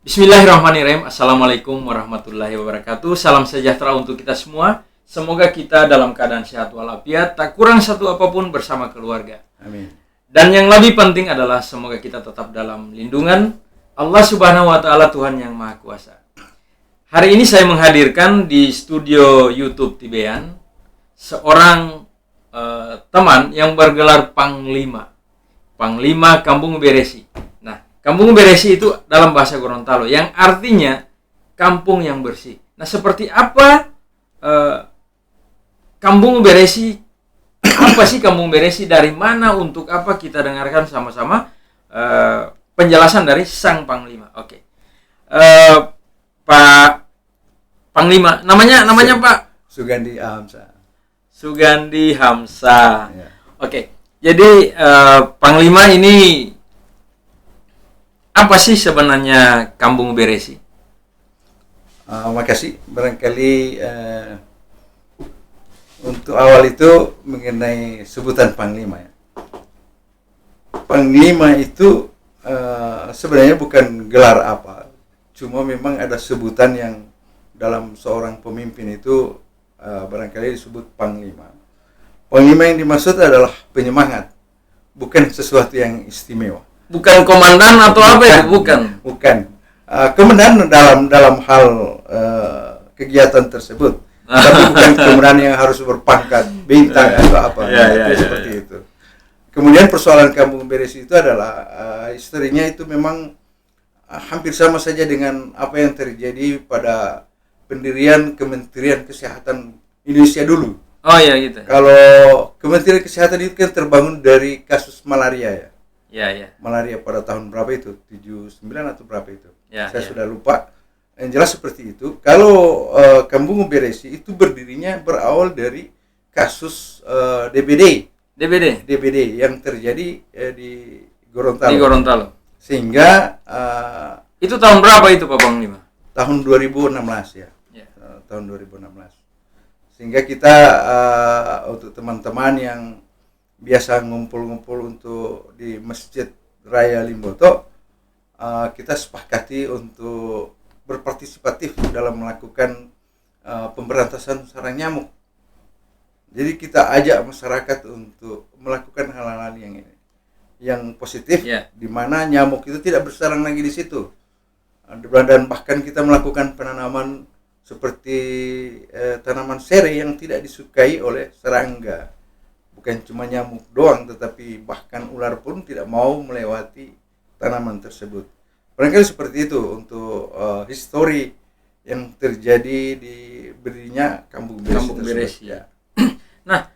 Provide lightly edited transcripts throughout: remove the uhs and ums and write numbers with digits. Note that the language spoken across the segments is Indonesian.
Bismillahirrahmanirrahim. Assalamualaikum warahmatullahi wabarakatuh. Salam sejahtera untuk kita semua. Semoga kita dalam keadaan sehat walafiat, tak kurang satu apapun bersama keluarga. Amin. Dan yang lebih penting adalah semoga kita tetap dalam lindungan Allah Subhanahu wa taala, Tuhan yang Maha Kuasa. Hari ini saya menghadirkan di studio YouTube Tibean seorang teman yang bergelar Panglima. Panglima Kampung Beresi. Kampung Beresi itu dalam bahasa Gorontalo yang artinya kampung yang bersih. Nah, seperti apa Kampung Beresi? Apa sih Kampung Beresi? Dari mana? Untuk apa? Kita dengarkan sama-sama penjelasan dari Sang Panglima. Oke. Pak Panglima, namanya Pak Sugandi Hamzah. Sugandi Hamzah. Ya. Oke. Jadi Panglima ini apa sih sebenarnya Kampung Beresi? Makasih. Barangkali untuk awal itu mengenai sebutan Panglima ya. Panglima itu sebenarnya bukan gelar apa, cuma memang ada sebutan yang dalam seorang pemimpin itu barangkali disebut Panglima. Panglima yang dimaksud adalah penyemangat, bukan sesuatu yang istimewa. Bukan komandan atau apa itu? Bukan. Komandan dalam hal kegiatan tersebut, tapi bukan komandan yang harus berpangkat bintang atau apa. Seperti itu. Kemudian persoalan Kampung Beresi itu adalah historinya itu memang hampir sama saja dengan apa yang terjadi pada pendirian Kementerian Kesehatan Indonesia dulu. Oh iya gitu. Kalau Kementerian Kesehatan itu kan terbangun dari kasus malaria ya. Ya. Malaria pada tahun berapa itu? 79 atau berapa itu? Saya sudah lupa. Yang jelas seperti itu. Kalau Kampung Beresi itu berdirinya berawal dari kasus DBD yang terjadi di Gorontalo. Sehingga itu tahun berapa itu Pak Panglima? Tahun 2016 ya. Tahun 2016. Sehingga kita untuk teman-teman yang biasa ngumpul-ngumpul untuk di Masjid Raya Limboto, kita sepakati untuk berpartisipatif dalam melakukan pemberantasan sarang nyamuk. Jadi kita ajak masyarakat untuk melakukan hal-hal yang positif, di mana nyamuk itu tidak bersarang lagi di situ. Dan bahkan kita melakukan penanaman seperti tanaman serai yang tidak disukai oleh serangga. Bukan cuma nyamuk doang, tetapi bahkan ular pun tidak mau melewati tanaman tersebut. Barangkali seperti itu untuk histori yang terjadi di berdirinya Kampung Beresi. Ya. Nah,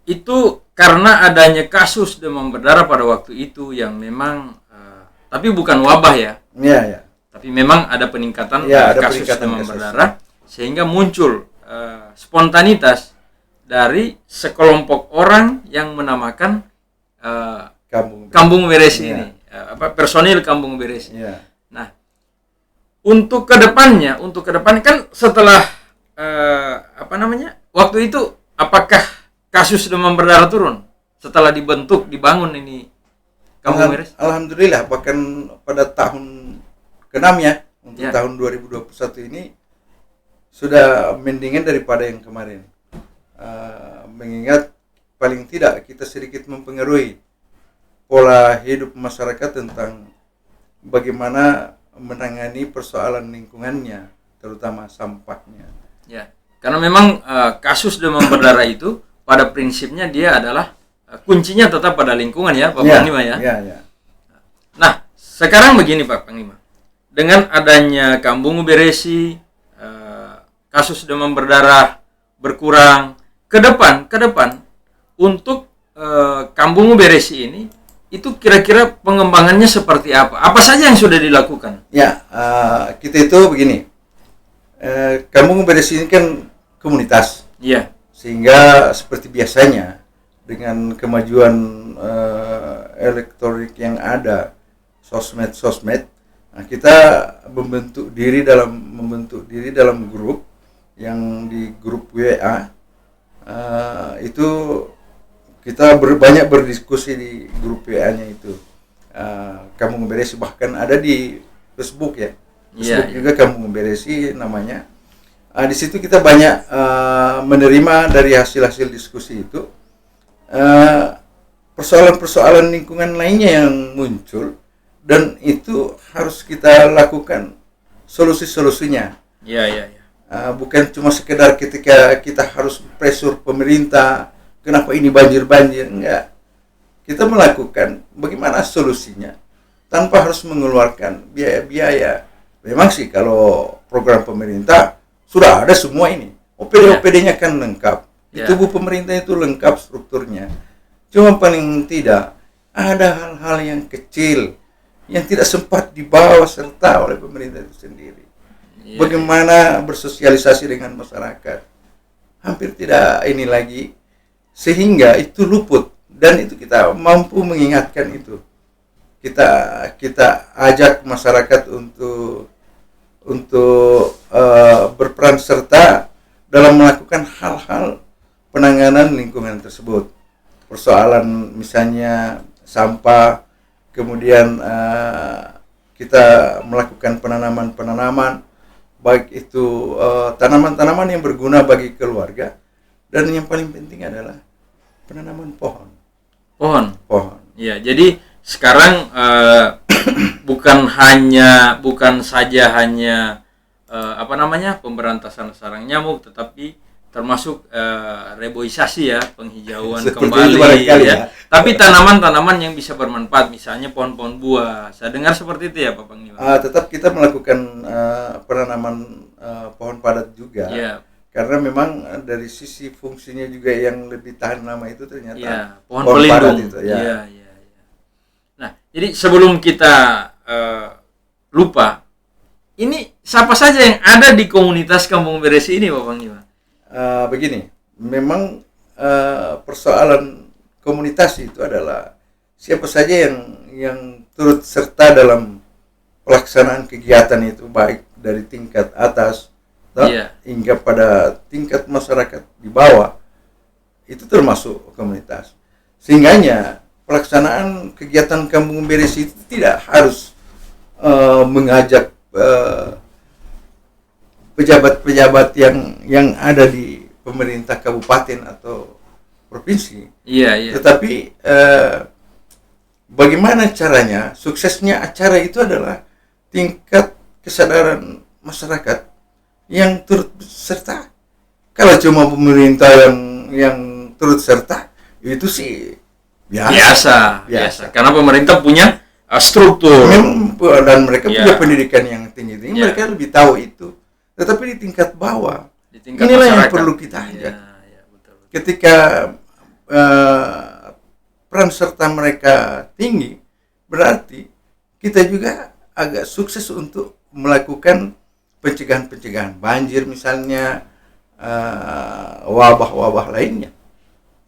itu karena adanya kasus demam berdarah pada waktu itu yang memang, tapi bukan wabah ya. Iya. Tapi memang ada peningkatan kasus demam berdarah, sehingga muncul spontanitas dari sekelompok orang yang menamakan Kampung Beresi ini, personil Kampung Beresi. Nah, untuk kedepannya kan setelah waktu itu apakah kasus demam berdarah turun setelah dibangun ini Kampung Beresi? Alhamdulillah, bahkan pada tahun ke-6 ya, untuk tahun 2021 ini sudah mendingan daripada yang kemarin. Mengingat paling tidak kita sedikit mempengaruhi pola hidup masyarakat tentang bagaimana menangani persoalan lingkungannya, terutama sampahnya. Ya, karena memang kasus demam berdarah itu pada prinsipnya dia adalah kuncinya tetap pada lingkungan ya, Pak Panglima ya. Nah, sekarang begini Pak Panglima, dengan adanya Kampung Beresi, kasus demam berdarah berkurang. Ke depan untuk Kampung Beresi ini itu kira-kira pengembangannya seperti apa? Apa saja yang sudah dilakukan? Ya, kita itu begini. Kampung Beresi ini kan komunitas. Iya. Sehingga seperti biasanya dengan kemajuan elektronik yang ada, sosmed, nah, kita membentuk diri dalam grup yang di grup WA. Itu kita banyak berdiskusi di grup WA-nya itu. Kampung Beresi, bahkan ada di Facebook ya. disebut juga Kampung Beresi namanya. Di situ kita banyak menerima dari hasil-hasil diskusi itu persoalan-persoalan lingkungan lainnya yang muncul, dan itu harus kita lakukan solusi-solusinya. Bukan cuma sekedar ketika kita harus pressure pemerintah, kenapa ini banjir-banjir, enggak. Kita melakukan bagaimana solusinya tanpa harus mengeluarkan biaya-biaya. Memang sih kalau program pemerintah sudah ada semua ini. OPD-nya kan lengkap. Di tubuh pemerintah itu lengkap strukturnya. Cuma paling tidak ada hal-hal yang kecil yang tidak sempat dibawa serta oleh pemerintah itu sendiri. Bagaimana bersosialisasi dengan masyarakat. Hampir tidak ini lagi, sehingga itu luput. Dan itu kita mampu mengingatkan itu. Kita ajak masyarakat untuk berperan serta dalam melakukan hal-hal penanganan lingkungan tersebut. Persoalan misalnya sampah, kemudian kita melakukan penanaman, baik itu tanaman-tanaman yang berguna bagi keluarga, dan yang paling penting adalah penanaman pohon. Ya, jadi sekarang bukan saja hanya pemberantasan sarang nyamuk, tetapi termasuk reboisasi ya, penghijauan kembali ya. Tapi tanaman-tanaman yang bisa bermanfaat, misalnya pohon-pohon buah. Saya dengar seperti itu ya, Pak Panglima. Tetap kita melakukan penanaman pohon padat juga. Karena memang dari sisi fungsinya juga yang lebih tahan lama itu ternyata pohon pelindung itu. Nah, jadi sebelum kita lupa, ini siapa saja yang ada di komunitas Kampung Beresi ini, Pak Panglima? Begini, memang persoalan komunitas itu adalah siapa saja yang turut serta dalam pelaksanaan kegiatan itu, baik dari tingkat atas hingga pada tingkat masyarakat di bawah, itu termasuk komunitas. Sehingganya pelaksanaan kegiatan Kampung Beresi itu tidak harus mengajak pejabat-pejabat yang ada di pemerintah kabupaten atau provinsi. Tetapi bagaimana caranya, suksesnya acara itu adalah tingkat kesadaran masyarakat yang turut serta. Kalau cuma pemerintah yang turut serta, itu sih biasa. Karena pemerintah punya struktur dan mereka punya pendidikan yang tinggi, mereka lebih tahu itu. Tetapi di tingkat bawah, inilah masyarakat yang perlu kita ajak. Betul. Ketika peran serta mereka tinggi, berarti kita juga agak sukses untuk melakukan pencegahan banjir misalnya, wabah-wabah lainnya.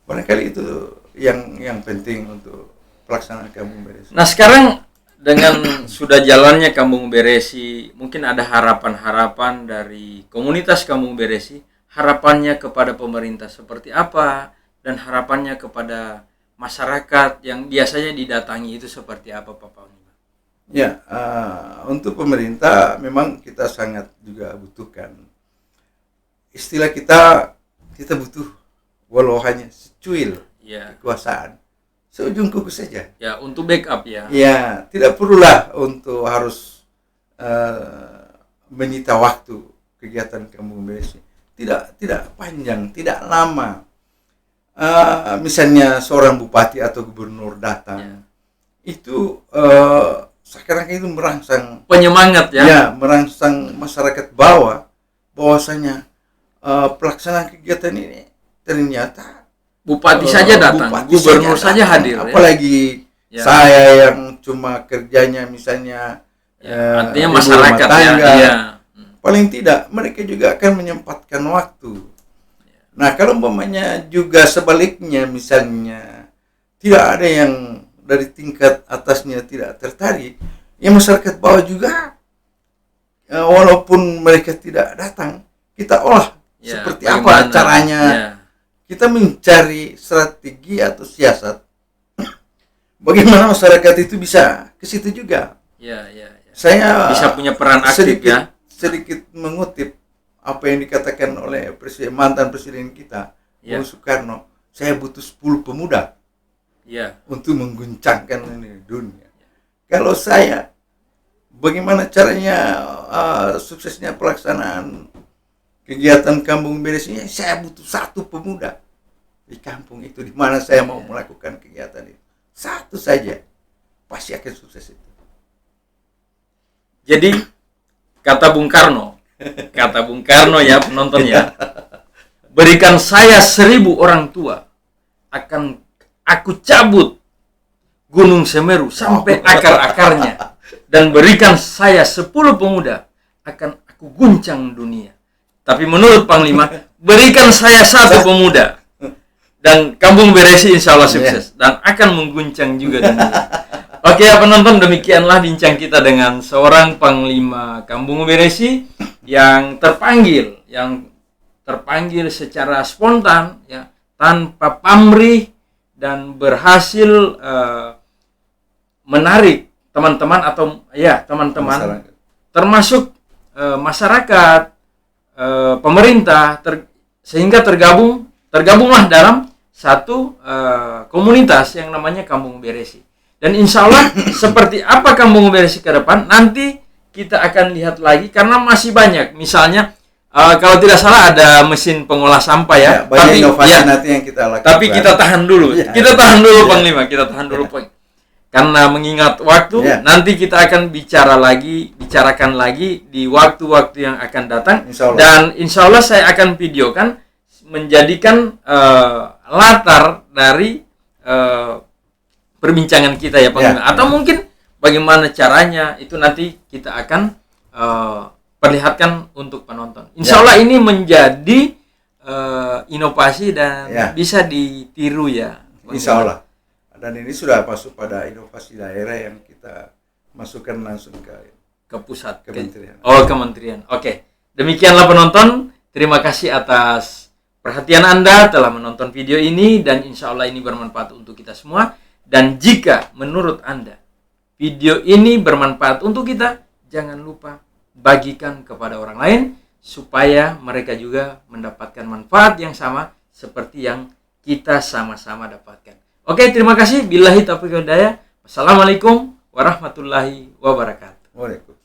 Barangkali itu yang penting untuk pelaksanaan Kampung Beresi. Nah, sekarang dengan sudah jalannya Kampung Beresi, mungkin ada harapan-harapan dari komunitas Kampung Beresi, harapannya kepada pemerintah seperti apa, dan harapannya kepada masyarakat yang biasanya didatangi itu seperti apa, Pak Panglima? Ya, untuk pemerintah memang kita sangat juga butuhkan. Istilah kita butuh walau hanya secuil kekuasaan, seujung kuku saja. Ya, untuk backup ya. Ya, tidak perlulah untuk harus menyita waktu kegiatan Kampung Beresi. Tidak panjang, tidak lama. Misalnya seorang bupati atau gubernur datang, itu sekarang itu merangsang penyemangat merangsang masyarakat bawah, bahwasanya pelaksanaan kegiatan ini ternyata bupati saja datang, gubernur saja hadir. Apalagi saya yang cuma kerjanya misalnya artinya masyarakat tangga, paling tidak mereka juga akan menyempatkan waktu. Nah, kalau umpamanya juga sebaliknya, misalnya tidak ada yang dari tingkat atasnya tidak tertarik, ya masyarakat bawah juga walaupun mereka tidak datang, kita olah seperti apa caranya. Kita mencari strategi atau siasat bagaimana masyarakat itu bisa ke situ juga. Ya. Saya bisa punya peran aktif sedikit mengutip apa yang dikatakan oleh mantan presiden kita, Bung Soekarno. Saya butuh 10 pemuda untuk mengguncangkan ini dunia. Kalau saya, bagaimana caranya suksesnya pelaksanaan kegiatan kampung beres ini? Saya butuh 1 pemuda di kampung itu, di mana saya mau melakukan kegiatan itu. 1 saja, pasti akan sukses itu. Jadi kata Bung Karno ya penonton ya, berikan saya 1000 orang tua, akan aku cabut Gunung Semeru sampai akar-akarnya, dan berikan saya 10 pemuda, akan aku guncang dunia. Tapi menurut Panglima, berikan saya 1 pemuda, dan Kampung Beresi insya Allah sukses dan akan mengguncang juga dunia. Oke ya penonton, demikianlah bincang kita dengan seorang Panglima Kampung Beresi yang terpanggil secara spontan ya, tanpa pamrih, dan berhasil menarik teman-teman termasuk masyarakat, pemerintah, sehingga tergabunglah dalam satu komunitas yang namanya Kampung Beresi. Dan insya Allah seperti apa Kampung Beresi ke depan nanti kita akan lihat lagi, karena masih banyak. Misalnya kalau tidak salah ada mesin pengolah sampah ya. Banyak inovasi nanti yang kita lakukan. Tapi kita tahan dulu. Kita tahan dulu Panglima, kita tahan dulu karena mengingat waktu, nanti kita akan bicarakan lagi di waktu-waktu yang akan datang. Dan insya Allah saya akan videokan, menjadikan latar dari perbincangan kita ya Panglima. Atau mungkin bagaimana caranya, itu nanti kita akan perlihatkan untuk penonton. Insya Allah ini menjadi inovasi dan bisa ditiru ya Panglima. Insya Allah. Dan ini sudah masuk pada inovasi daerah yang kita masukkan langsung ke pusat kementerian. Kementerian. Oke. Demikianlah penonton. Terima kasih atas perhatian Anda telah menonton video ini, dan insya Allah ini bermanfaat untuk kita semua. Dan jika menurut Anda video ini bermanfaat untuk kita, jangan lupa bagikan kepada orang lain supaya mereka juga mendapatkan manfaat yang sama seperti yang kita sama-sama dapatkan. Oke, terima kasih. Billahi taufiq wal hidayah. Wassalamualaikum warahmatullahi wabarakatuh. Waalaikumsalam.